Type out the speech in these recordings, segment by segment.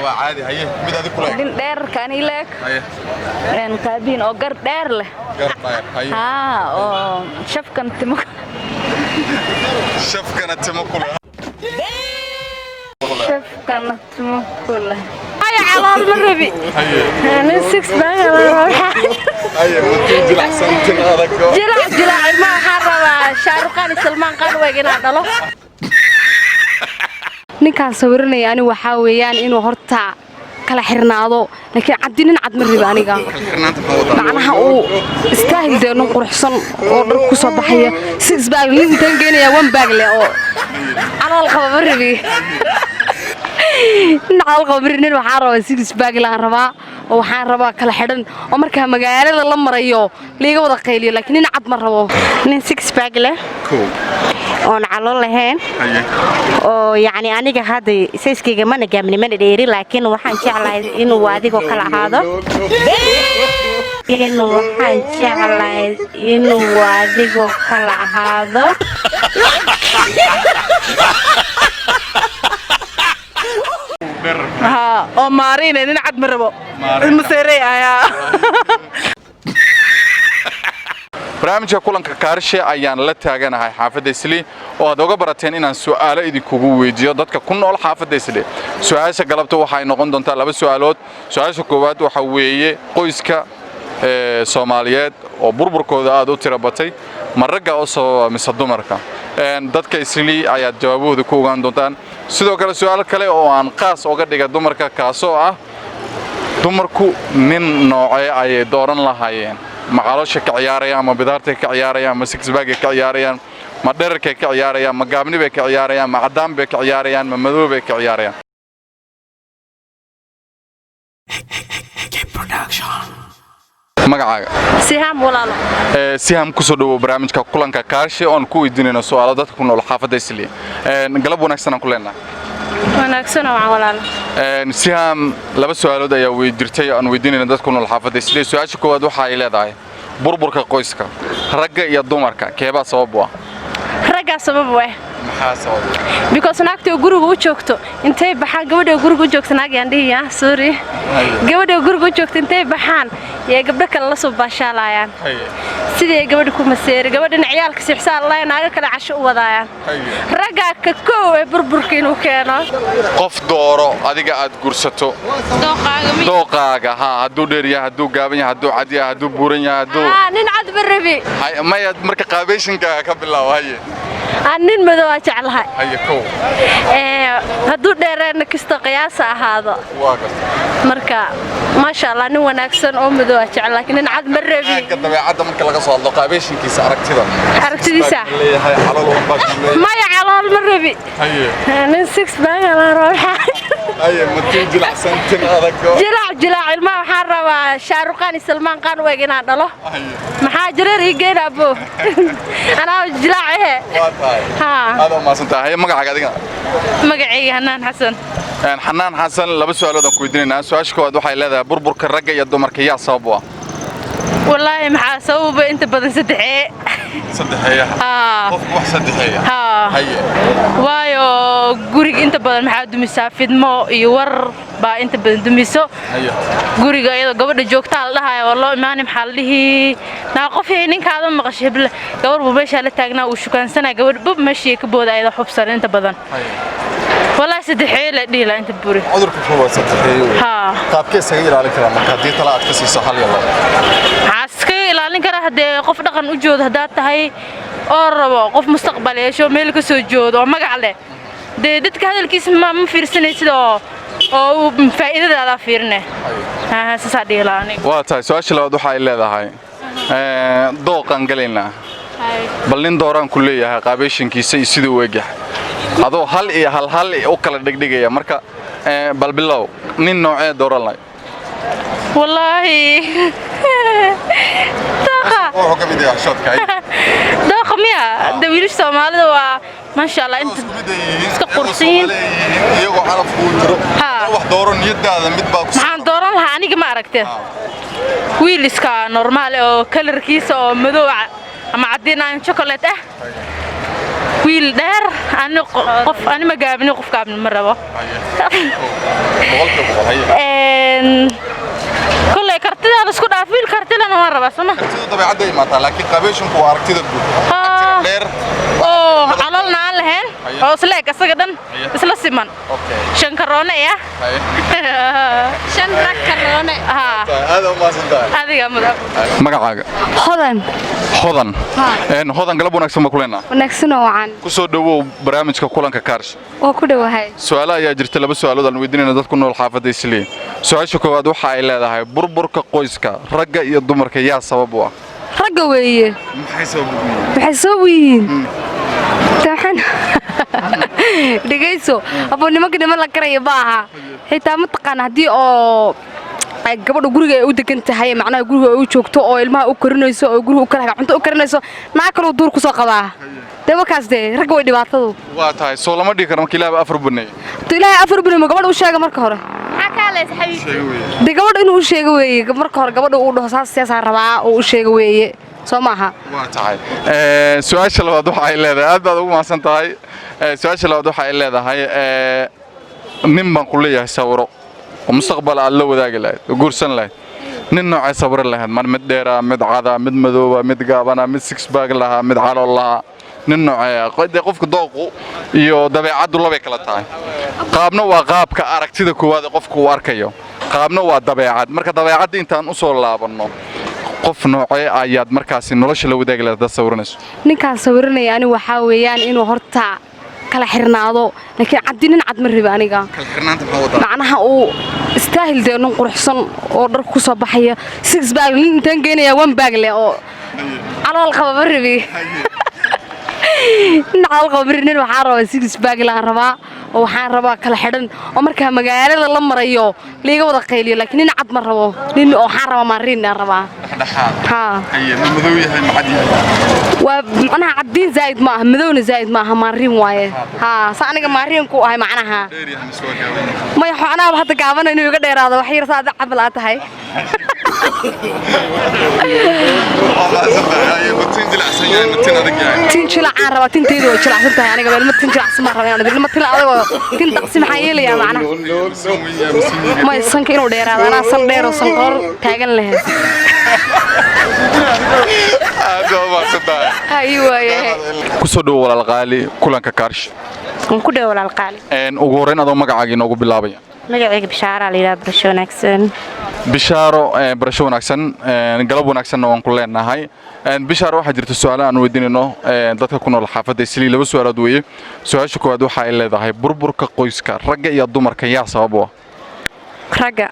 وعادي هي مد هذه كلها دير كان يلك ان قابين او قر دير له قر دير هي او شف كانت كلها شف كانت كلها هاي على المغربي انا 6 باغ هي ممكن جلع سنتين هذا جلع ما حربا شارقان سلمان قال ويغنا دلو ninkaan sawirnay ani waxa weeyaan inuu horta kala xirnaado laakiin cadinin cad marriba aniga macnaha uu istaahil deeno quruxsan oo dhar ku soo baxaya 6 bag lintan geenaya 1 bag le oo alool qaba marribi naal qabrinin waxa raba 6 bag la rabaa oo waxaan rabaa kala xidhan oo marka magaalada la marayo liiga wada qayliyo laakiin nin cad ma rabo nin 6 bag leh oo calool lahayn oo yaani aniga hadda sayskeyga ma nagaamni ma dheeri laakiin waxaan jeclahay inuu adigo kala ahaado ها oo maarina nin cad ma rabo mas'aarey ayaa barnaamijka kulanka kaarshe ayaan la taaganahay xaafadda Isli oo aad uga barateen inaan su'aalo idinkugu weydiiyo dadka ku nool xaafadda Isli su'aasha galabta waxay noqon doontaa laba su'aalood su'aasha koowaad waxa weeye qoyska Soomaaliyeed oo burburkooda aad u tiro batay maragga oo soo mise dumarka dadka Isli ayaa jawaabahooda ku ogaan doontaan sidoo kale su'aal kale oo aan qaas uga dhiga dumarka kaasoo ah dumarku nin noocee ay dooran lahaayeen maqalasha ka ciyaarayaan ma bidaarta ka ciyaarayaan ma 6 bag ka ciyaarayaan ma dhererka ka ciyaarayaan ma gaabni bay ka ciyaarayaan ma cadaan bay ka ciyaarayaan ma madow bay ka ciyaarayaan magacaaga siham walaalo siham ku soo dhawo barnaamijka kulanka kaarshe oo aan ku weydiinayno su'aalo dadka ku nool xaafadda Isli galab wanaagsan aan ku leenahay wanaagsan oo walaalo siham laba su'aalood ayaa weydiirtay aan weydiinayno dadka ku nool xaafadda Isli su'aasha koowaad waxa ay leedahay burburka qoyska ragga iyo dumarka keeba sabab ah ragga sabab ah maxaa sabab because naagta guriga u joogto intay baxaan gabadha guriga u joogto naag yaan dhihiya sorry gabadha guriga u joogto intay baxaan ee gabdha kale la soo baashaalayaan sidii gabadha ku maseer gabadhan ciyaalka si xisaan la naaga kale casho u wadaayaan ragga ka koow ee burburka inuu keeno qof dooro adiga aad gursato dooqaaga ha haduu dheer yahay haduu gaaban yahay haduu cad yahay haduu buuran yahay haduu nin cad barabi ma yaad marka qaabeyshinka ka bilaawaye nin madow ah jeclahay haye koow haduu dheereen kisto qiyaas ahaado marka ma sha Allah nin wanaagsan oo madow ah jecel laakiin nin cad barabi ka dabeecada marka laga soo hadlo qaabeyshinkiisa aragtidiisa leeyahay xalal walba ma ya xalal marabi haye nin 6 bag la rooxa haye muddo jilacsantin adag jilaac ilma waxa rabaa shaaruqan Salman qaan weegina dhalo maxaa jireer igeena abo ana jilaac ha hada ma santahay magacaaga adiga magacayga Hanaan Xasan laba su'aalood aan ku weydiinayna su'aasha koowaad waxay leedahay burburka ragga iyo dumarka yaa sabab ah wallahi maxaa sabab inta badan saddexee qof wax saddexeeya haye waayo guriga inta badan maxaa dumisaa fidmo iyo war baa inta badan dumiso guriga iyadoo gabadha joogta la dhahayo wallo imaan maxaa la dhihi naa qof ninkaada maqashay gabar buu meesha la taagnaa uu shukaansanaa gabadh bub meeshii ka booda ayada xubsan inta badan والله سدحي لا دي لا أنت بوري عذرك هو سدحي ها طب كيف سجل على كلام هدي طلعت كسي صحل يلا عسكري إلى كره هدي قف دقن وجود هدات هاي قرب قف مستقبل شو ملك سجود وما قاله دتك هذا الكيس ما مفيرسني سدا أو فائدة هذا فيرنه ها سادي لاني واتاي سؤال شلون دوحة إلا ذا هاي ضوء قنقلنا بلين دوران كلية قابيشن كيسي سيدو وجه هذا هل أو كلا دقيقة مركا بالبلاو نين نوعه دوران لاي والله داخا هو كم يدي عشرة كاي داخا ميا دويلش سامال دوا ما شاء الله أنت تقرصين يجوا على فوترو واحد دوران يد هذا متباكس عن دوران ها أنا جماعة ركته ويلس كا نورمال أو كلر كيس أو مذوع أما عدينا شوكولاتة wiil dheer ani qof ani ma gaabin qof gaabin ma rabo كل كرتيها بس كل عفيل كرتيها أنا مرة بس ما كرتيها طبيعة دايما لكن قبيشهم كوا أركتيها تقول لير على هن وصلك أصلا بس لا سيمان شنكرونة يا شنكرونة هذا ما صدق هذا يا مدام مقعد هذن هذن قلبوا نكسم كلنا نكسنا وعن كسر دو برامج ككلن ككارش وكده وهاي سؤال يا جرت لبس سؤال هذا الويدين إن تكون الحافظ يسلي سؤال شو كوادو حائل هذا بربر كقويسك رجع يضمر كيا سببوا رجع ويه محسوبين تحن دقيسو أبو نمك نمر لك رأي باها هي تام تقن هدي أو gabadha guriga ay u degan tahay macnaha guriga ay u joogto oo ilmaha u korinayso oo guriga u kala cunto u karinayso naa kale duur ku soo qabaa dawakaas rag way dhibaatadu waa tahay soo lama dhigi karo markii ilaahay afar bunay to ilaahay afar bunay ma gabadha u sheega marka hore waxa ka lees xabiib gabadha inuu u sheego weeye marka hore gabadha uu dhaho saas rabaa oo u sheego weeye soo maaha waa tahay su'aasha labaad waxa ay leedahay aad baad ugu maasan tahay su'aasha labaad waxa ay leedahay nin baan ku leeyahay sawiro ومستقبل على وذاك لا وقرصن لا ننو عاي صبر لها مد ديرا مد عادا مد مذوبة مد قابنا مد سكس باق لها مد على الله ننو عاي قد يقفك ضوقو يو دبي عدو الله بيكلا تاي قابنا وقاب كأركتيدا كواد قفك واركيو قابنا ودبي عاد مركا دبي عاد انتان أصول الله بنو qof noocay ayaad markaas nolosha la wadaag leedahay sawirnayso ninkaan sawirnay ani waxa weeyaan inuu horta kala xirnaado laakiin cadinin cad ma riba aniga kala xirnaanta maxaa wada macnaha uu istaahil deeyo quruxsan oo dhar ku soo baxaya six bag intaan geenaya one bag le oo calool qaba ma ribi calool qaba nin waxa rabaa six bag la rabaa oo waxaan rabaa kala xidhan oo marka magaalada la marayo liiga wada qayliyo laakiin nin cad ma rabo nin oo waxaan rabaa maariin aan rabaa ha ay madow yahay macad yahay ومعناها عدين زايد معها مذون زايد معها مارين وايه ها صانع مارين كو هاي معناها ما يحنا وحتى كابنا إنه يقدر هذا وحير صاد عبلات هاي تنشل عارة تنتيدو تنشل عسلتها يعني قبل ما تنشل عسل مرة يعني قبل ما تطلع هذا تنتقسم حيلي يا معنا ما يصنك إنه دير هذا أنا صن دير وصنقر تاجن له أيوة كسودو ولا الغالي كلن ككارش كده ولا القالي ugu horeyn adoo magacaaga ugu bilaabaya magacayga bishaara la yiraahdo barasho wanaagsan bishaaro barasho wanaagsan galab wanaagsan oo aan ku leenahay bishaaro waxa jirta su'aalo aan weydiinayno dadka ku nool xaafadda Islii laba su'aalood weeye su'aasha koowaad waxa ay leedahay burburka qoyska ragga iyo dumarka yaa sabab u ah ragga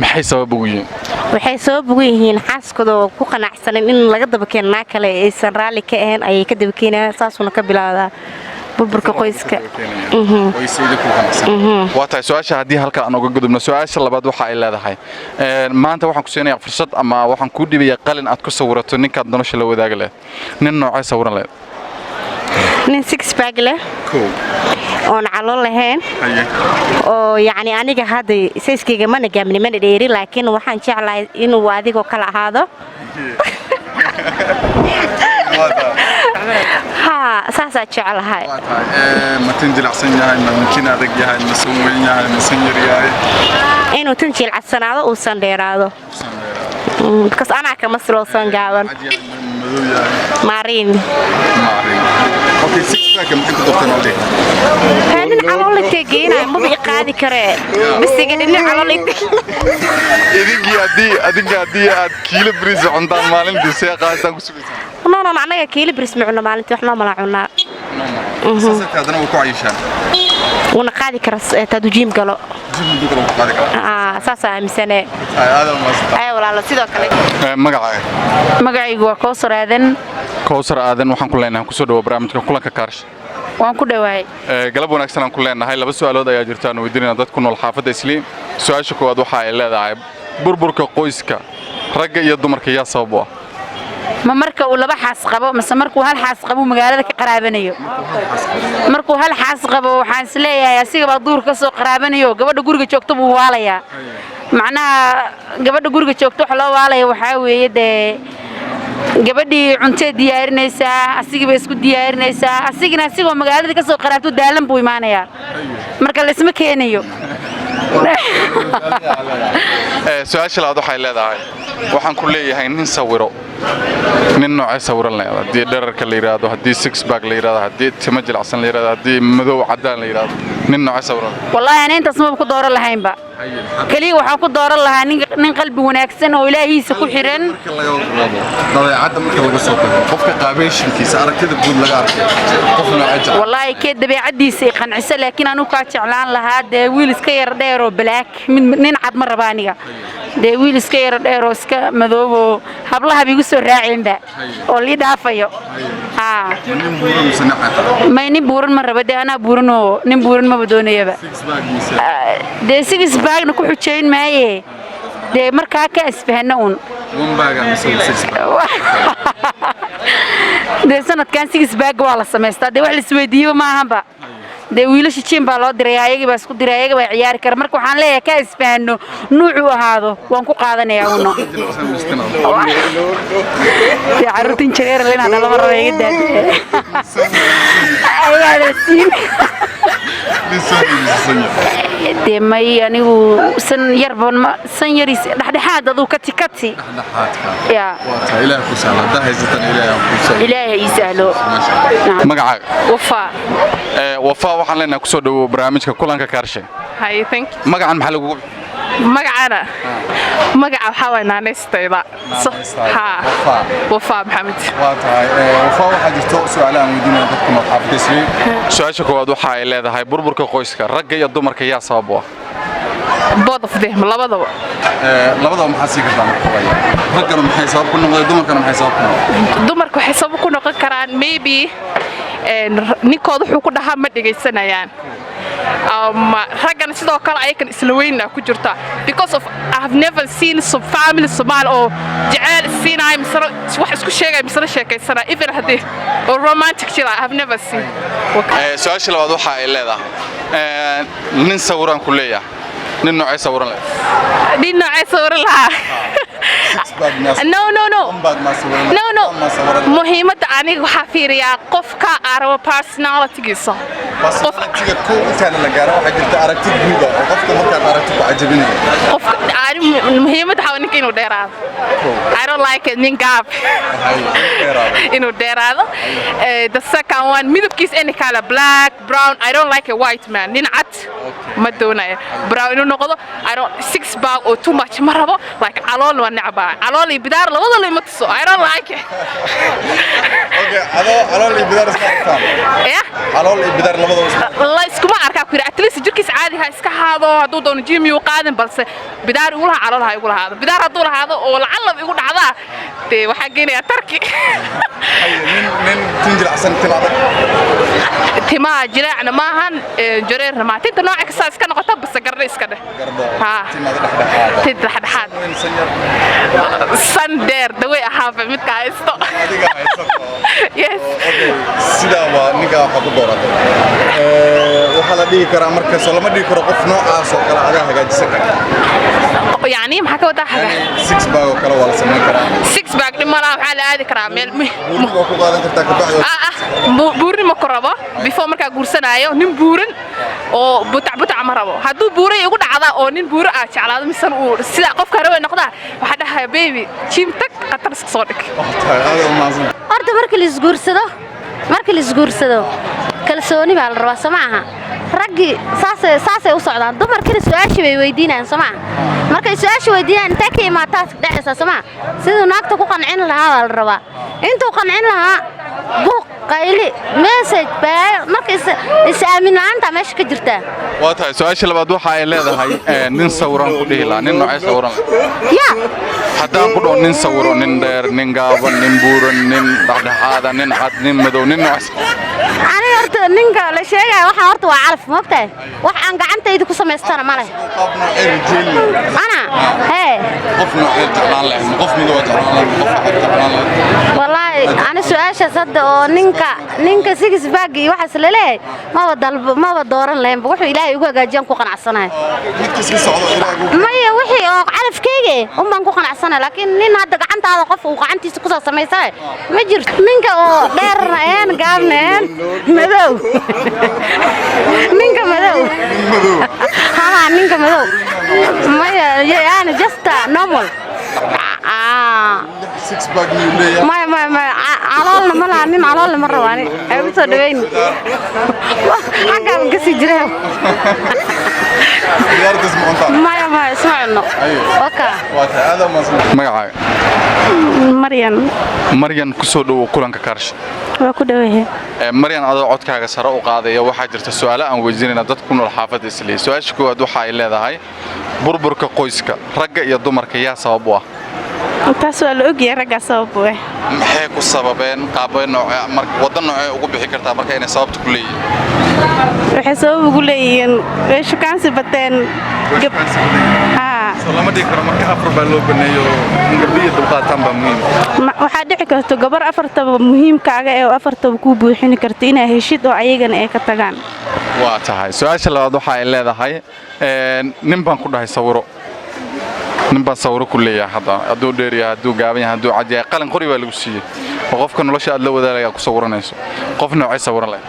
maxay sabab ugu yihiin waxay sabab ugu yihiin xaaskooda ku qanacsan in laga daba keenaa kale aysan raali ka ahayn ay ka daba keenaa saasuna ka bilaawdaa burburka qoyska way sayda ku qanacsan waa tahay su'aasha hadii halka aan uga gudubno su'aasha labaad waxa ay leedahay maanta waxaan ku siinayaa fursad ama waxaan ku dhibayaa qalin aad ku sawirato ninka nolosha la wadaag leh nin noocay sawiran leh nin six bag leh oon calool lahayn oo yani aniga hadda sayskeyga mana gaamni mana dheeri laakiin waxaan jeclahay inuu adigoo kala ahaado ها ساسا جعلها ما تنجل عسن ياهي ما ممكن هذاك ياهي ما سوين ياهي ما سنجر ياهي إنه تنجل عسن هذا وسندير هذا بس أنا كمصر وسنجاون مارين اوكي سيكس باك ممكن تدخلنا عليه هذين على تجينا مو بيقعد كره بس يقدرني على أديك كيلو بريز عندنا مالين بسياقة هسه ما معناه كيلو بريز معنا مالين إحنا ملعونا ساسة هذا هو كويشان ونقعد كرس تدوجيم قالوا ساسة مسنة هذا ما أي ولا لا سيدا كله magacaygu waa Kowsar Aadan Kowsar Aadan waxaan ku leenahay ku soo dhawo barnaamijka kulanka Kaarsh waan ku dhawaay galab wanaagsan aan ku leenahay laba su'aalood ayaa jirtaan weydiinayna dad ku nool xaafadda Islii su'aasha koowaad waxa ay leedahay burburka qoyska ragga iyo dumarka yaa sabab u ah ma marka uu laba xaas qabo mise markuu hal xaas qabo magaalada ka qaraabanayo markuu hal xaas qabo waxaan isleeyahay asiga baa duur ka soo qaraabanayo gabadha guriga joogto buu waalayaa macnaha gabadha guriga joogto waxa loo waalaya waxa weeye gabadhii cunto diyaarinaysaa asigiiba isku diyaarinaysaa asigoo magaalada ka soo qaraabto daalan buu imaanayaa marka la isma keenayo su-aasha labaad waxay leedahay waxaan ku leeyahay nin sawiro nin noocee sawiran la yiraahdo haddii dherarka la yiraahdo haddii six pack la yiraahdo haddii timo jilicsan la yiraahdo haddii madow cadaan la yiraahdo nin noocee sawiran wallahi ana intaas ma ku dooran lahaynba kaliya waxaan ku dooran lahaa nin qalbi wanaagsan oo ilaahiisa ku xiran dabeecadda marka laga soo tago qofka qaabeyshinkiisa aragtida guud laga arkay qof noocee wallahi kee dabeecadiisa ay qanciso laakiin aanu ka jeclaan lahaa dee wiil iska yar dheer oo black nin cad ma raba aniga dee wiil iska yar dheer oo iska madoobo hablaha bigu soo raaceenba oo li dhaafayo nin buuran ma raba dee anaa buuran oo nin buuran ma doonayaba dee six baagna ku xujeyn maaye dee markaa ka isfahana un dee sanadkan six baag waa la samaystaa dee wax la isweydiiyo maahanba dee wiilasha jiin baa loo diray ayagii baa isku diray ayaga baa ciyaari kara marka waxaan leeyahay ka isfahano nuucu ahaado waan ku qaadanayaa uno dee carruurtin jareer lena dhalama raba iga daadee ayaga siin dee may anigu san yaris dhexdhexaad aduu kati ya ilaahay ii sahlo magacaaga wafaa waxaan leenahay ku soo dhawow barnaamijka kulanka kaarshe magacan maxaa lagugu magacana magaca waxaa waay naanaystayda wafaa maxamed waa tahay wafaa waxaa jirto su'aalahan weydiinaya dadka maxaafidaysiin su-aasha koowaad waxa ay leedahay burburka qoyska ragga iyo dumarka yaa sabab u ah both of them labadaba maxaa sii kartaa raggana maxay sabab ku noqdeen dumarkana maxay sabab ku noqdeen dumarku waxay sabab ku noqon karaan maybe ninkooda wuxuu ku dhahaa ma dhegaysanayaan raggana sidoo kale ayakan isla weynaa ku jirta because of I have never seen some family Somali oo jacayl siinay misra wax isku sheegay misra sheekaysana even hadii oo romantic jira I have never seen su-aasha labaad waxa ay leedahay nin sawiran ku leeyahay nin noocee sawiran lahaa no muhiimadda aniga waxaa fiiriyaa qofka arabo personalitygiisa personalityga ko intaan la gaaro waxaa jirta aragti guud oo qofka markaad aragti ku cajabinayo muhiimadda waxaa ninka inuu dheeraado I don't like it nin gaab inuu dheeraado the second one midabkiisa any color black brown I don't like a white man nin cad ma doonayo brown inuu noqdo I don't six bag or too much ma rabo like calool waa necbaa calool iyo bidaar labadaba ma tuso I don't like it okay calool iyo bidaar iska arkaan calool iyo bidaar labadaba la iskuma arkaa ku at least jirkiisa caadi ha iska haado hadduu doono gym uu qaadan balse bidaar uu lahaa calool ha igu lahaado bidaar hadduu lahaado oo lacalab igu dhacdaa dee waxaa geenayaa tarki nin tinjilacsan timaada timaa jireecna maahan jareerna maaha tinta nooca kasta iska noqota base gardho iska dheh tinta dhexdhexaad san dheer dawey ahaaba midka haysto sidaa waa ninka waxa ku dooratay waxaa la dhihi karaa markaasoo lama dhihi karo qof noocaas oo kale agaa hagaajisan kara يعني ما حكوا ده حاجة. six bag وكلا ولا سمين كرا. six bag دي ما لا حالة هذه كرا مل. بوري ما كقولن كرتا كبعض. بوري ما كرابا before مركا قرصنا أيوه نم بورن أو بتع مرابا هادو بوري يقول عذا أو نم بور على هذا مثلا وسلا قف كهرباء نقطة وحده هاي بيبي شيمتك قطر صادق. هذا مازن. أرد مركل إسقورسدو كالسوني بالرباص معها. رجي ساسة وصعدان دمر كل سؤال شيء ويدينا سمع مركز سؤال شيء ويدينا أنت كي ما تدعس سمع سيدو ناقتك قنعين لها الربا أنتوا قنعين لها بوق قايلي مسج بقى مركز إسامين أنت مش كجرته واتها سؤال شيء لبعض وحى إلى هاي ننصوران كله لا ننوع صوران يا حتى نقول ننصوران نندر ننجابن ننبورن نن بعد هذا ننعد نمدو ننوع أنا أرد نينك لشيء واحد أرد وعارف ما بتاعي واحد قعدت يدك قسم يستر ماله أنا هاي قفنا إرجعنا له قفنا دو إرجعنا له قفنا إرجعنا له والله wallaahi ana su'aasha sadda oo ninka six bag iyo waxa isleeyahay ma dooran lahayn wuxuu ilaahay ugu hagaajiyaan ku qanacsanahay midkiisa socdo ilaahay maya wixii oo calafkeyga baan ku qanacsanahay laakiin nin hadda gacantaada qof uu gacantiisa ku soo sameeyay ma jirto ninka oo dheernaan gaabnaan madow ninka madow ninka madow maya yani just normal six bag new ما على ما لا نين على مرة واني أبي صدقين حاجة من قصي جراه ما اسمعنا أوكا هذا ما معي مريم كسود وكلن ككارش وكده مريم هذا عود كاغا سرا وقاضي waxaa jirta su'aalo aan weydiinayna dad ku nool xaafadda Islii su'aasha koowaad waxa ay leedahay burburka qoyska ragga iyo dumarka yaa sabab u ah taas waa la ogyahay ragga sabab u ah maxay ku sababeen qaabay nooc marka wadan nooc ugu bixi kartaa marka inay sababtu ku leeyihiin waxay sabab ugu leeyihiin way shukaansi bateen lama dhigi karo marka afar baa loo baneeyo gabdhiyo dulqaataan baa muhiim waxaa dhici karta gabar afartaba muhiimkaaga ee afartaba ku buuxin karta inay heshid oo ayagana ay ka tagaan waa tahay su'aasha labaad waxa ay leedahay nin baan ku dhahay sawiro nin baan sawiro ku leeyahay hadduu dheer yahay hadduu gaaban yahay hadduu cad yahay qalin qori baa lagu siiyey oo qofka nolosha aad la wadaagaya ku sawiranayso qof noocay sawiran leh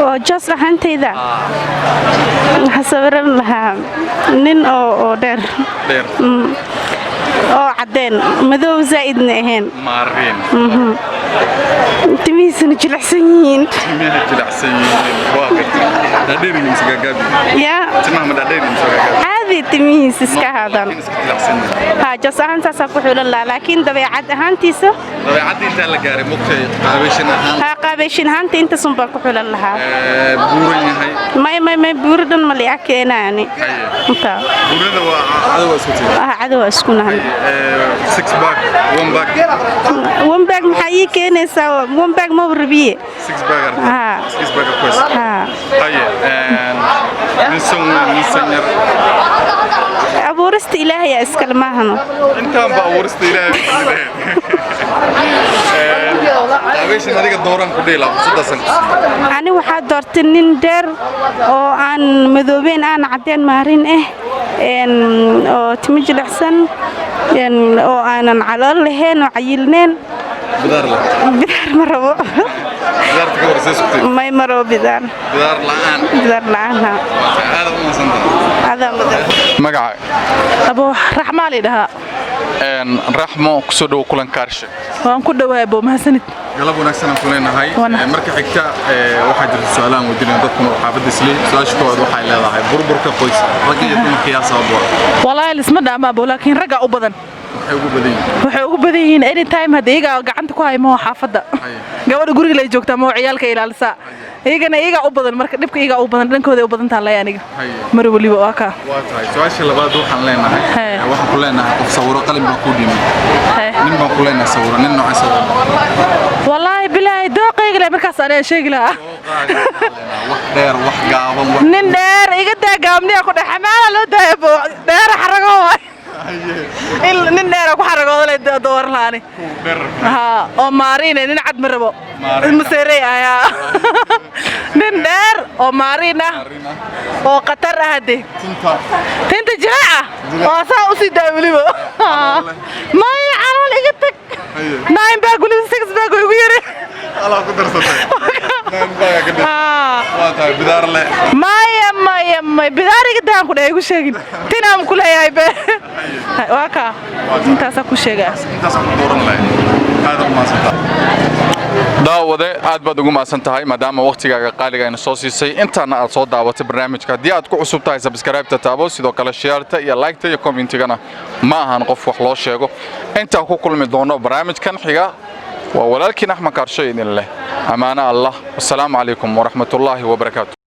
oo just ahantayda hasawiran lahaa nin oo dheer oo cadeen madow zaidna ahayn maariin timihiisuna jilicsan yihiin waa dadheerin isgagaabi ya timaha ma dadheerin isgagaabi caadi timihiis iska hadan just ahantaas ku xulan laakiin dabeecad ahaantiisa inta la gaaray mugtay qaabeshin ahaanta inta sunba ku xulan lahaa buuran yahay may buuradan ma liya keenaani inta buurada waa cadawa isku tiray cadawa isku nahan six bag one bag maxay keenaysaa one bag ma rabiye six bag quest aye nisan abuurista ilaahay iskala maahano intaan ba abuurista ilaahay abeeshan adiga dooran ku dheelaa saddex ani waxa doortay nin dheer oo aan madoobeen aan cadeen maarin oo timo jilicsan oo aanan calool lahayn oo cayilneen bidaar ma rabo bidaarta ka warseysay may maro bidaar la'aan aad u masantahay magaca abo raxmaan ilaha raxmo ku soo dhaw kulan kaarshe waan ku dhawahay boo mahadsanid galab wanaagsan ku leenahay marka xigta waxa jirta su'aalaan weydiinay dadku xaafadda Islii su'aasha koowaad waxay leedahay burburka qoyska ragga iyo dumarka yaa sabab ah wallahi lisma dhaama boo laakiin ragga u badan waxay ugu badan yihiin anytime hadii iyaga gacanta ku haymo xaafadda gabadha guriga la joogta ma ciyaalka ilaalisa iyaga u badan marka dhibka iyaga u badan dhankooda u badan tahay aniga mar waliba waa ka waa tahay su'aasha labaad waxaan leenahay waxaan ku leenahay qof sawiro qalin baa ku dhimay nin baan ku leenahay sawiro nin nooc sawiro wallahi billahi dooqayga la markaas aan sheegi lahaa wax dheer wax gaaban nin dheer iga daa gaabniya ku dhaxamaala loo daaybo dheer xarago nin dheer ku xaragoodo leh door laani oo maariina nin cad marabo maseeray ayaa nin dheer oo maariina oo qatar ah tinta jilaaca oo saa u sii daawlibo ma calool iga tag nine bag wali six bag ugu yiri ala ku darsatay nine bag ka waa tahay bidaar leh ما بدارك ده أنا كده يقول تنام كله يا إبه واقع أنت أسأكو شيء أنت أسأكو دورن لا هذا ما سنتا daawade aad baad ugu maasan tahay maadaama waqtigaaga qaaliga ayna soo siisay intaana aad soo daawatay barnaamijka haddii aad ku cusub tahay subscribe-ta taabo sidoo kale share-ta iyo like-ta iyo comment-igana ma ahan qof wax loo sheego intaan ku kulmi doono barnaamijkan xiga waa walaalkiin Axmed Kaarshe idin leh amaana Allah wassalaamu calaykum waraxmatullaahi wabarakaatuh